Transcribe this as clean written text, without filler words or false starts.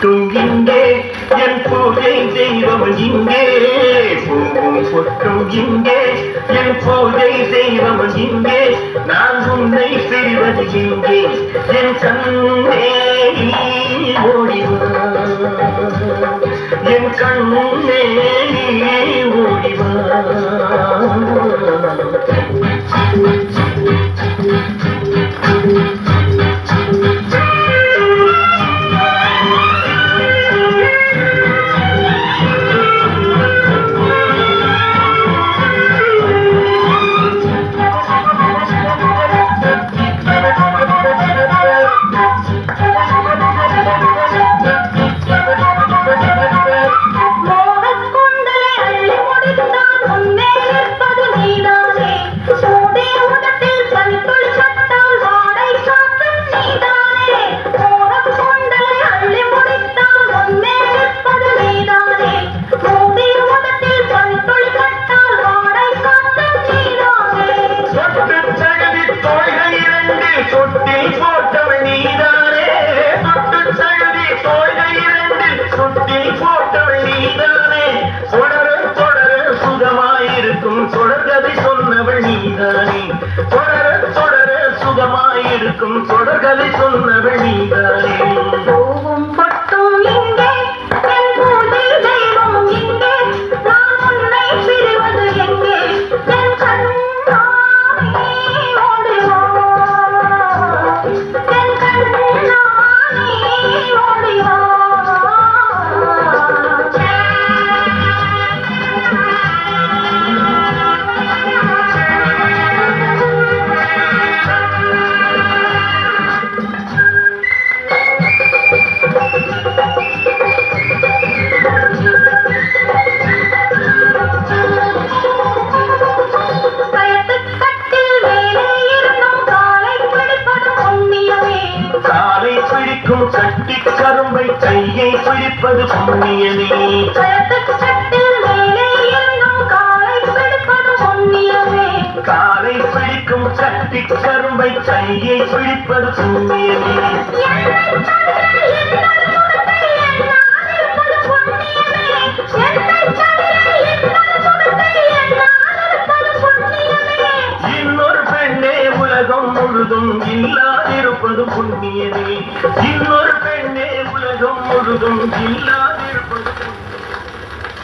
பொட்டும் இங்கே என் பூஜை செய்பவன் இங்கே பூவும் பொட்டும் இங்கே என் பூஜை செய்பவன் இங்கே நான் உன்னை செய்வது இங்கே என் கண்ணே ஓடிவா என் கண்ணே ஓடிவா தொடர்கதை சொன்னவள் நீதானே தொடர தொடர சுகமாயிருக்கும் தொடர்கதை சொன்னவள் நீதானே பூவும் பொட்டும் இங்கே என் பூஜை தெய்வம் இங்கே நான் உன்னை பிரிவது எங்கே என் கண்ணானே ஓடிவா என் கண்ணானே ஓடிவா கட்டி கரும்பை கையை பிடிப்பது புண்ணியமே காலை பிடிக்கும் கட்டி கரும்பை கையை பிடிப்பது புண்ணியமே இன்னொரு பெண்ணே உலகம் முழுதும் இல்லாதிருப்பது புண்ணியமே இன்னொரு பெண்ணே உலகம் முழுதும் இல்லாதிருப்பது